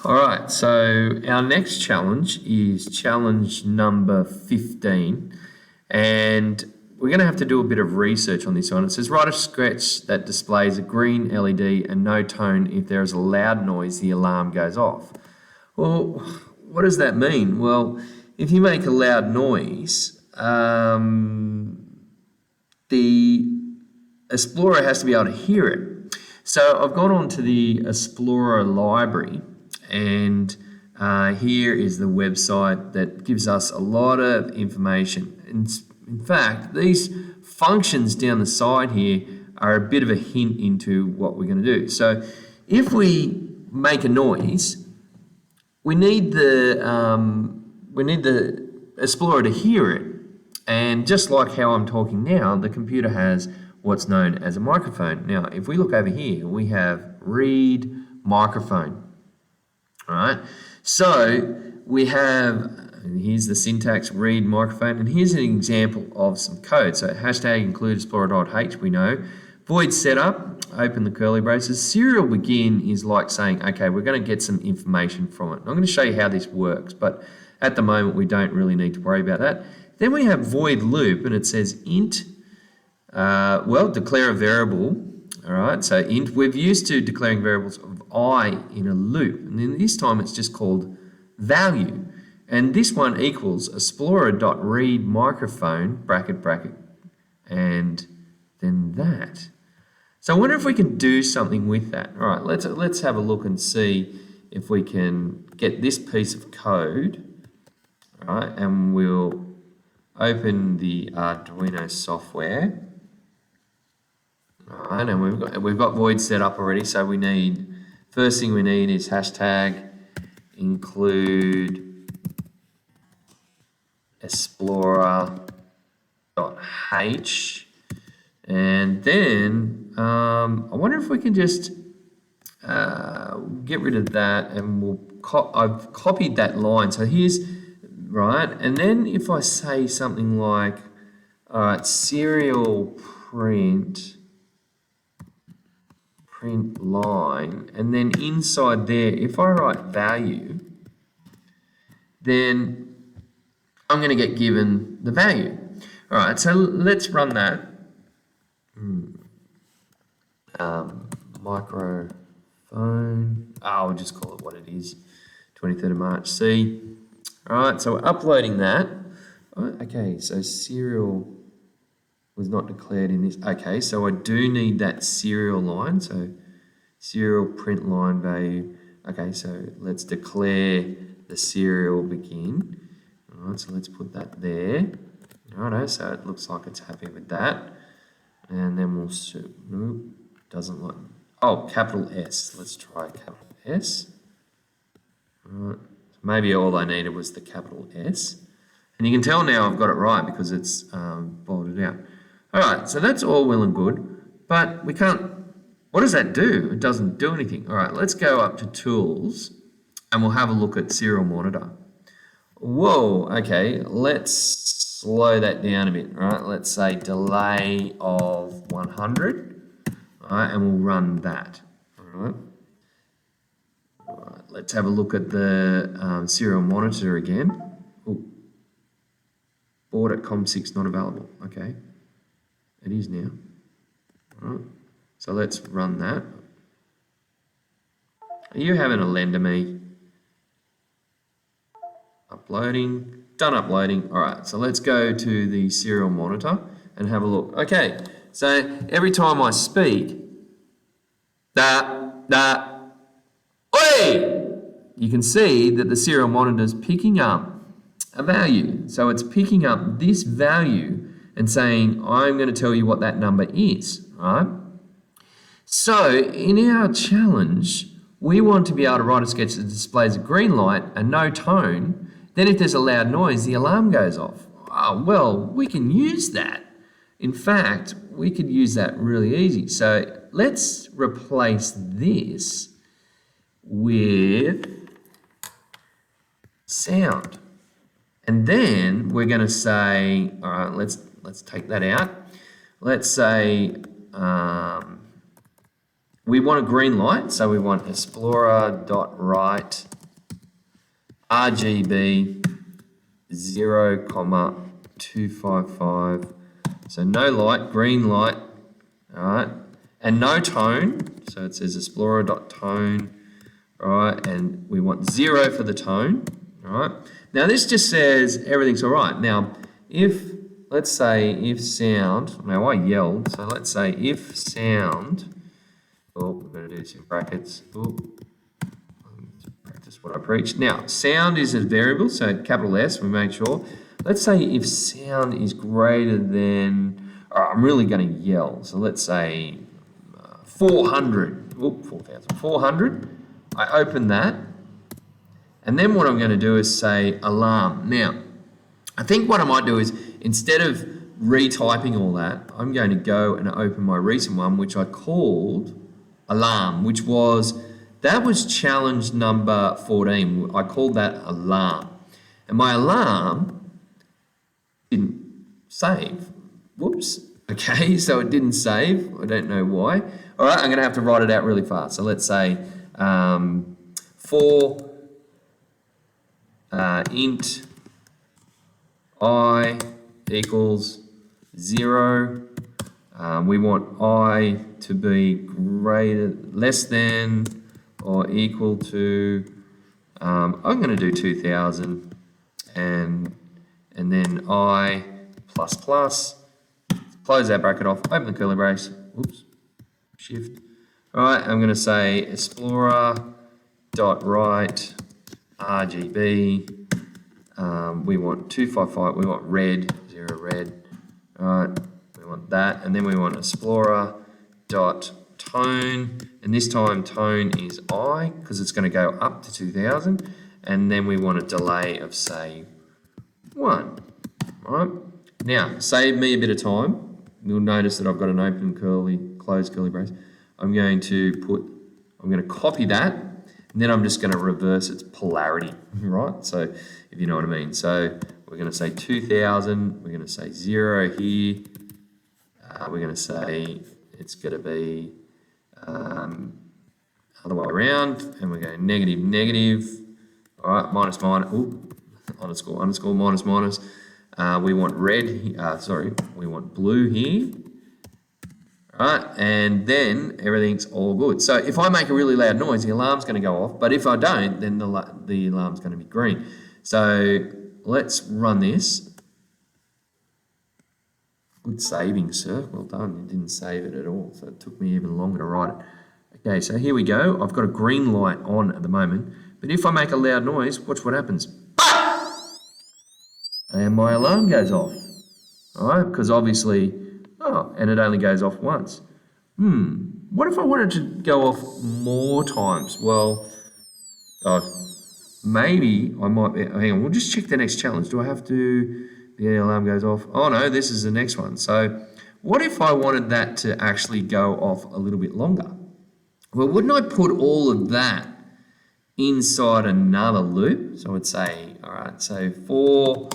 All right, so our next challenge is challenge number 15, and we're going to have to do a bit of research on this one. It says, write a sketch that displays a green LED and no tone. If there is a loud noise, the alarm goes off. Well, what does that mean? Well, if you make a loud noise, the Explorer has to be able to hear it. So I've gone on to the Explorer library, and here is the website that gives us a lot of information. In fact, these functions down the side here are a bit of a hint into what we're going to do. So if we make a noise, we need the Explorer to hear it. And just like how I'm talking now, the computer has what's known as a microphone. Now, if we look over here, we have read microphone. All right, so we have, here's the syntax, read microphone, and here's an example of some code. So hashtag include explorer.h, we know. Void setup, open the curly braces. Serial begin is like saying, okay, we're going to get some information from it. I'm going to show you how this works, but at the moment we don't really need to worry about that. Then we have void loop, and it says int, declare a variable. All right, so int, we're used to declaring variables of I in a loop, and then this time it's just called value. And this one equals explorer.read microphone, bracket, bracket, and then that. So I wonder if we can do something with that. All right, let's have a look and see if we can get this piece of code. All right, and we'll open the Arduino software. All right, and we've got void set up already, so we need, first thing we need is hashtag include explorer.h, and then I wonder if we can just get rid of that, and I've copied that line. So here's, right, and then if I say something like, all right, serial print line, and then inside there, if I write value, then I'm going to get given the value. All right, so let's run that. Microphone, I'll just call it what it is, 23rd of March C. All right, so we're uploading that. Okay, so serial was not declared in this. Okay, so I do need that serial line. So serial print line value. Okay, so let's declare the serial begin. All right, so let's put that there. Righto, so it looks like it's happy with that. And then we'll, nope, doesn't like, oh, capital S. Let's try capital S. All right, so maybe all I needed was the capital S. And you can tell now I've got it right because it's bolded out. All right, so that's all well and good, but we can't, what does that do? It doesn't do anything. All right, let's go up to Tools, and we'll have a look at Serial Monitor. Whoa, okay, let's slow that down a bit, all right? Let's say delay of 100, all right, and we'll run that, all right? All right, let's have a look at the Serial Monitor again. Ooh. Board at COM6 not available, okay. It is now. All right. So let's run that. Are you having a lender me? Uploading. Done uploading. All right. So let's go to the serial monitor and have a look. Okay. So every time I speak, oi! You can see that the serial monitor is picking up a value. So it's picking up this value and saying, I'm going to tell you what that number is, right? So in our challenge, we want to be able to write a sketch that displays a green light and no tone. Then if there's a loud noise, the alarm goes off. Oh, well, we can use that. In fact, we could use that really easy. So let's replace this with sound. And then we're going to say, all right, let's take that out. Let's say we want a green light, so we want explorer.write RGB 0,255. So no light, green light, all right, and no tone. So it says explorer.tone, all right, and we want 0 for the tone, all right. Now this just says everything's all right. Now let's say if sound, now I yelled, so let's say if sound, oh, we're going to do this in brackets, oh, practice what I preach. Now, sound is a variable, so capital S, we make sure. Let's say if sound is greater than, I'm really going to yell, so let's say 400, 400. I open that, and then what I'm going to do is say alarm. Now, I think what I might do is, instead of retyping all that, I'm going to go and open my recent one, which I called alarm, that was challenge number 14. I called that alarm. And my alarm didn't save. Whoops. Okay, so it didn't save. I don't know why. All right, I'm going to have to write it out really fast. So let's say for int I equals 0. We want I to be less than or equal to, I'm going to do 2000 and then I plus, close that bracket off, open the curly brace, whoops, shift. All right, I'm going to say explorer.write RGB. We want 255, we want red, 0 red. All right, we want that, and then we want explorer.tone, and this time tone is I, because it's going to go up to 2000, and then we want a delay of, say, 1. All right, now, save me a bit of time. You'll notice that I've got an open closed curly brace. I'm going to copy that, and then I'm just going to reverse its polarity, right? So, if you know what I mean. So, we're going to say 2000, we're going to say 0 here, we're going to say it's going to be other way around, and we're going negative, negative, all right, minus, minus, underscore, minus. We want red, we want blue here. All right, and then everything's all good. So if I make a really loud noise, the alarm's going to go off, but if I don't, then the alarm's going to be green. So let's run this. Good saving, sir. Well done. You didn't save it at all, so it took me even longer to write it. Okay, so here we go. I've got a green light on at the moment, but if I make a loud noise, watch what happens. And my alarm goes off. All right, because obviously, and it only goes off once. What if I wanted to go off more times? Well, maybe I might be, hang on, we'll just check the next challenge. Do I have to, the alarm goes off? Oh no, this is the next one. So what if I wanted that to actually go off a little bit longer? Well, wouldn't I put all of that inside another loop? So I would say, all right, so for,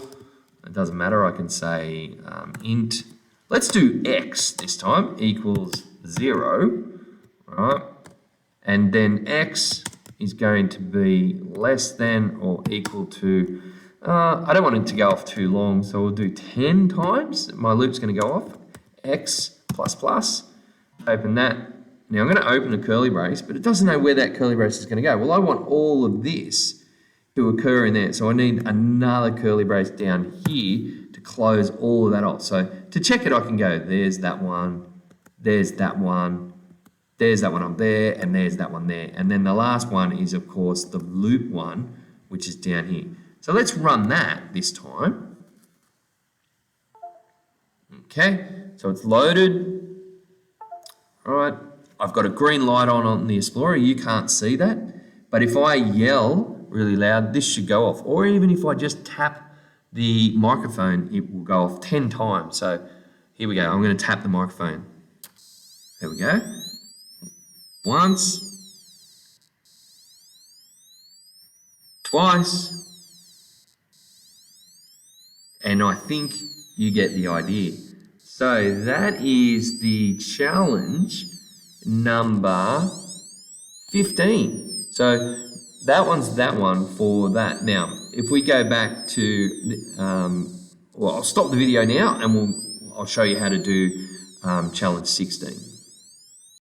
it doesn't matter, I can say int, let's do x this time, equals 0, right? And then x is going to be less than or equal to, I don't want it to go off too long, so we'll do 10 times. My loop's going to go off, x plus, open that. Now I'm going to open a curly brace, but it doesn't know where that curly brace is going to go. Well, I want all of this to occur in there, so I need another curly brace down here to close all of that off. So to check it, I can go, there's that one, there's that one, there's that one up there, and there's that one there. And then the last one is, of course, the loop one, which is down here. So let's run that this time. Okay, so it's loaded. All right, I've got a green light on the Explorer. You can't see that. But if I yell really loud, this should go off. Or even if I just tap the microphone, it will go off 10 times. So here we go. I'm going to tap the microphone. There we go. Once. Twice. And I think you get the idea. So that is the challenge number 15. So that one's that one for that. Now, if we go back to, well, I'll stop the video now and I'll show you how to do challenge 16.